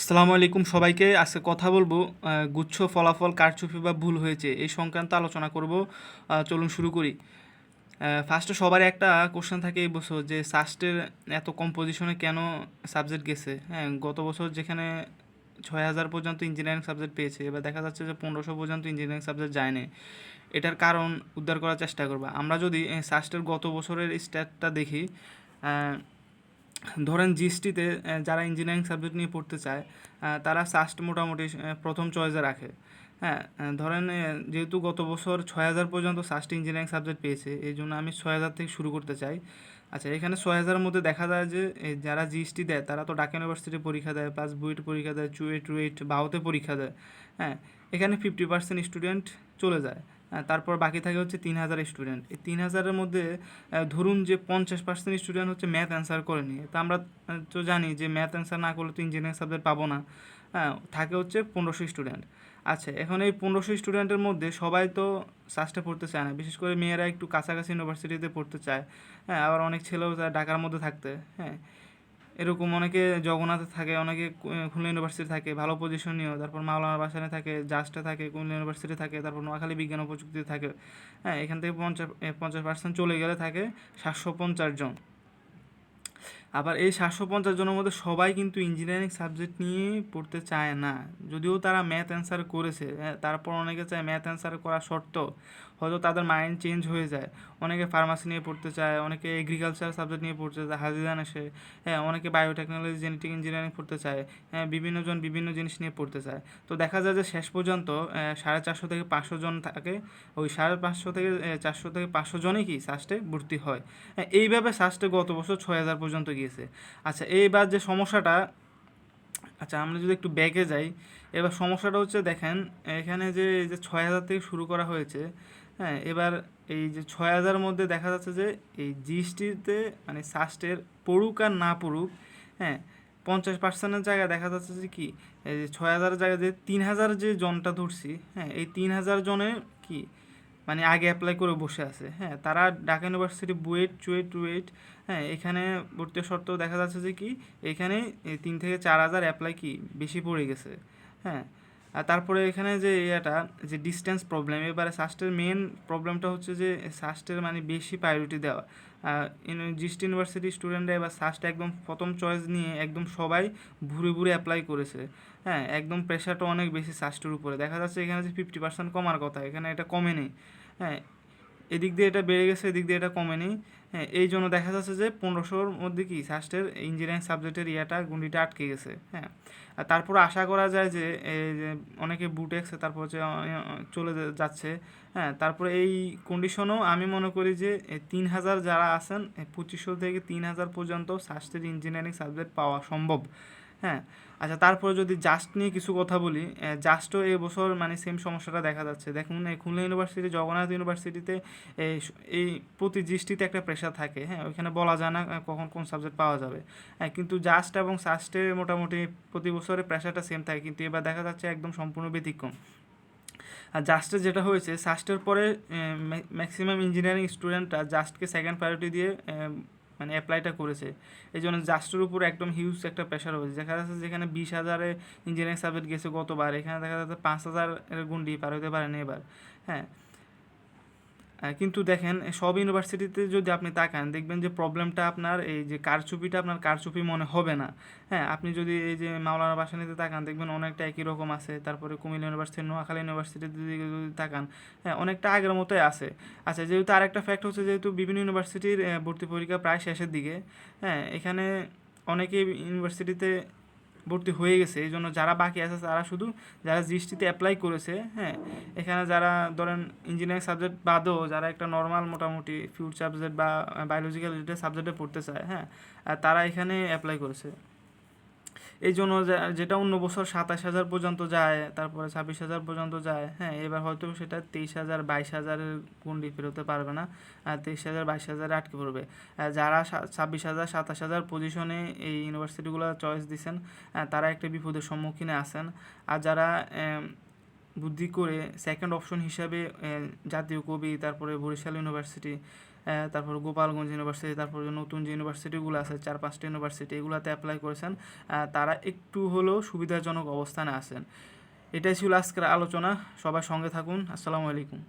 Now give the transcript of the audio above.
আসসালামু আলাইকুম সবাইকে। আজকে কথা বলবো গুচ্ছ ফলাফল কারচুপি বা ভুল হয়েছে এই সংক্রান্ত আলোচনা করব। চলুন শুরু করি। ফার্স্টে সবার একটা কোশ্চেন থাকে এই বছর যে সাস্টের এত কম পজিশনে কেন সাবজেক্ট গেছে। হ্যাঁ, গত বছর যেখানে 6,000 পর্যন্ত ইঞ্জিনিয়ারিং সাবজেক্ট পেয়েছে, এবার দেখা যাচ্ছে যে 1500 পর্যন্ত ইঞ্জিনিয়ারিং সাবজেক্ট যায়নি। এটার কারণ উদ্ধার করার চেষ্টা করবো। আমরা যদি সাস্টের গত বছরের স্ট্যাটটা দেখি, ধরেন জিএসটিতে যারা ইঞ্জিনিয়ারিং সাবজেক্ট নিয়ে পড়তে চায় তারা সাস্ট মোটামুটি প্রথম চয়েসে রাখে। হ্যাঁ, ধরেন যেহেতু গত বছর 6,000 পর্যন্ত সাস্ট ইঞ্জিনিয়ারিং সাবজেক্ট পেয়েছে, এই জন্য আমি 6,000 থেকে শুরু করতে চাই। আচ্ছা, এখানে 6,000-এর মধ্যে দেখা যায় যে যারা জিএসটি দেয় তারা তো ঢাকা ইউনিভার্সিটি পরীক্ষা দেয়, প্লাস বুয়েট পরীক্ষা দেয়, চুয়েট রুয়েট বাউতে পরীক্ষা দেয়। হ্যাঁ, এখানে 50% স্টুডেন্ট চলে যায়। হ্যাঁ, তারপর বাকি থাকে হচ্ছে 3,000 স্টুডেন্ট। এই 3,000-এর মধ্যে ধরুন যে 50% স্টুডেন্ট হচ্ছে ম্যাথ অ্যান্সার করেনি, তো আমরা তো জানি যে ম্যাথ অ্যান্সার না করলে তো ইঞ্জিনিয়ারিং সাবজেক্ট পাবো না। হ্যাঁ, থাকে হচ্ছে 1500 স্টুডেন্ট। আচ্ছা, এখন এই 1500 স্টুডেন্টের মধ্যে সবাই তো সাস্টে পড়তে চায় না, বিশেষ করে মেয়েরা একটু কাছাকাছি ইউনিভার্সিটিতে পড়তে চায়। হ্যাঁ, আবার অনেক ছেলেও চায় ঢাকার মধ্যে থাকতে। হ্যাঁ, এরকম অনেকে জগন্নাথে থাকে, অনেকে খুলনা ইউনিভার্সিটি থাকে ভালো পজিশনীয়, তারপর মাওলানা ভাসানী থাকে, জাস্টে থাকে, খুলনা ইউনিভার্সিটি থাকে, তারপর নোয়াখালী বিজ্ঞান ও প্রযুক্তিতে থাকে। হ্যাঁ, এখান থেকে 50% চলে গেলে থাকে 750 জন। আবার এই 750 জনের মধ্যে সবাই কিন্তু ইঞ্জিনিয়ারিং সাবজেক্ট নিয়ে পড়তে চায় না, যদিও তারা ম্যাথ অ্যান্সার করেছে। হ্যাঁ, তারপর অনেকে চায় ম্যাথ অ্যান্সার করা সত্ত্বেও হয়তো তাদের মাইন্ড চেঞ্জ হয়ে যায়। অনেকে ফার্মাসি নিয়ে পড়তে চায়, অনেকে এগ্রিকালচার সাবজেক্ট নিয়ে পড়তে চায়, হাজিদান এসে। হ্যাঁ, অনেকে বায়োটেকনোলজি জেনেটিক ইঞ্জিনিয়ারিং পড়তে চায়। হ্যাঁ, বিভিন্ন জন বিভিন্ন জিনিস নিয়ে পড়তে চায়। তো দেখা যায় যে শেষ পর্যন্ত 450 থেকে 500 জন থাকে। ওই 550 থেকে 400 থেকে 500 জনই কি সাস্টে ভর্তি হয়। হ্যাঁ, এইভাবে সাস্টে গত বছর 6,000 পর্যন্ত গিয়েছে। আচ্ছা, এইবার যে সমস্যাটা, আচ্ছা আমরা যদি একটু ব্যাকে যাই, এবার সমস্যাটা হচ্ছে দেখেন, এখানে যে এই যে 6,000 থেকে শুরু করা হয়েছে। হ্যাঁ, এবার এই যে 6,000-এর মধ্যে দেখা যাচ্ছে যে এই জিএসটিতে মানে সাস্টের পড়ুক আর না পড়ুক, হ্যাঁ, 50%-এর জায়গায় দেখা যাচ্ছে যে কি, এই যে 6,000-এর জায়গায় যে 3,000 যে জনটা ধরছি, হ্যাঁ, এই 3,000 জনের কি মানে আগে অ্যাপ্লাই করে বসে আছে। হ্যাঁ, তারা ঢাকা ইউনিভার্সিটি বুয়েট চুয়েট রুয়েট, হ্যাঁ, এখানে ভর্তি সত্ত্বেও দেখা যাচ্ছে যে কি এখানে 3 থেকে 4 হাজার অ্যাপ্লাই কি বেশি পড়ে গেছে। হ্যাঁ, আর তারপরে এখানে যে এটা যে ডিস্টেন্স প্রবলেম, এবারে সাস্টের মেন প্রবলেমটা হচ্ছে যে সাস্টের মানে বেশি প্রায়োরিটি দেওয়া। জিস্ট ইউনিভার্সিটি স্টুডেন্টরা এবার সাস্ট একদম প্রথম চয়েস নিয়ে একদম সবাই ঘুরে ঘুরে অ্যাপ্লাই করেছে। হ্যাঁ, একদম প্রেশারটা অনেক বেশি সাস্টের উপরে। দেখা যাচ্ছে এখানে যে 50% কমার কথা, এখানে এটা কমেনি। হ্যাঁ, এদিক দিয়ে এটা বেড়ে গেছে, এদিক দিয়ে এটা কমেনি। হ্যাঁ, এই জন্য দেখা যাচ্ছে যে 1500-র মধ্যে কি সাস্টের ইঞ্জিনিয়ারিং সাবজেক্টের গুন্ডিটা আটকে গেছে। হ্যাঁ, আর তারপর আশা করা যায় যে এই যে অনেকে বুটেক্সে তারপর হচ্ছে চলে যাচ্ছে। হ্যাঁ, তারপরে এই কন্ডিশনও আমি মনে করি যে 3,000 যারা আছেন, 2500 থেকে 3,000 পর্যন্ত সাস্টের ইঞ্জিনিয়ারিং সাবজেক্ট পাওয়া সম্ভব। হ্যাঁ, আচ্ছা তারপরে যদি জাস্ট নিয়ে কিছু কথা বলি, জাস্টও এবছর মানে সেম সমস্যাটা দেখা যাচ্ছে। দেখুন, এই খুলনা ইউনিভার্সিটি, জগন্নাথ ইউনিভার্সিটিতে এই এই প্রতি দৃষ্টিতে একটা প্রেশার থাকে। হ্যাঁ, ওইখানে বলা যায় না কখন কোন সাবজেক্ট পাওয়া যাবে। হ্যাঁ, কিন্তু জাস্ট এবং সাস্টে মোটামুটি প্রতি বছরে প্রেশারটা সেম থাকে, কিন্তু এবার দেখা যাচ্ছে একদম সম্পূর্ণ ব্যতিক্রম। আর জাস্টে যেটা হয়েছে, সাস্টের পরে ম্যাক্সিমাম ইঞ্জিনিয়ারিং স্টুডেন্টরা জাস্টকে সেকেন্ড প্রায়োরিটি দিয়ে মানে অ্যাপ্লাইটা করেছে। এই জন্য জাস্টের উপর একদম হিউজ একটা প্রেশার হয়েছে। দেখা যাচ্ছে যেখানে 20,000-এ ইঞ্জিনিয়ারিং সাবজেক্ট গেছে গতবার, এখানে দেখা যাচ্ছে 5,000-এর গুন্ডি পার হতে পারেনি এবার। হ্যাঁ, কিন্তু দেখেন সব ইউনিভার্সিটিতে যদি আপনি তাকান দেখবেন যে প্রবলেমটা আপনার এই যে কারচুপিটা আপনার কারচুপি মনে হবে না। হ্যাঁ, আপনি যদি এই যে মাওলানা ভাসানীতে তাকান দেখবেন অনেকটা একই রকম আছে। তারপরে কুমিল্লা ইউনিভার্সিটি, নোয়াখালী ইউনিভার্সিটিতে যদি তাকান, হ্যাঁ, অনেকটা আগের মতোই আছে। আচ্ছা, যেহেতু আরেকটা ফ্যাক্ট হচ্ছে যেহেতু বিভিন্ন ইউনিভার্সিটির ভর্তি পরীক্ষা প্রায় শেষের দিকে। হ্যাঁ, এখানে অনেকে ইউনিভার্সিটিতে ভর্তি হয়ে গেছে, এই জন্য যারা বাকি আছে তারা শুধু যারা জিএসটিতে অ্যাপ্লাই করেছে। হ্যাঁ, এখানে যারা ধরেন ইঞ্জিনিয়ারিং সাবজেক্ট বাদেও যারা একটা নর্মাল মোটামুটি ফিউড সাবজেক্ট বা বায়োলজিক্যাল রিলেটেড সাবজেক্টে পড়তে চায়, হ্যাঁ, আর তারা এখানে অ্যাপ্লাই করেছে। এই জন্য যেটা অন্য বছর 27,000 পর্যন্ত যায়, তারপরে 26,000 পর্যন্ত যায়। হ্যাঁ, এবার হয়তো সেটা 23,000 22,000-এর গণ্ডি পেরোতে পারবে না, 23,000 22,000-এ আটকে পড়বে। যারা 26,000 27,000 পজিশনে এই ইউনিভার্সিটিগুলো চয়েস দিচ্ছেন, তারা একটা বিপদের সম্মুখীনে আছেন। আর যারা বুদ্ধি করে সেকেন্ড অপশন হিসাবে জাতীয় কবি, তারপরে বরিশাল ইউনিভার্সিটি, তারপর গোপালগঞ্জ ইউনিভার্সিটি, তারপর যে নতুন যে ইউনিভার্সিটিগুলো আছে 4-5টা ইউনিভার্সিটি, এগুলোতে অ্যাপ্লাই করেছেন, তারা একটু হলেও সুবিধাজনক অবস্থানে আছেন। এটাই ছিল আজকের আলোচনা। সবাই সঙ্গে থাকুন। আসসালামু আলাইকুম।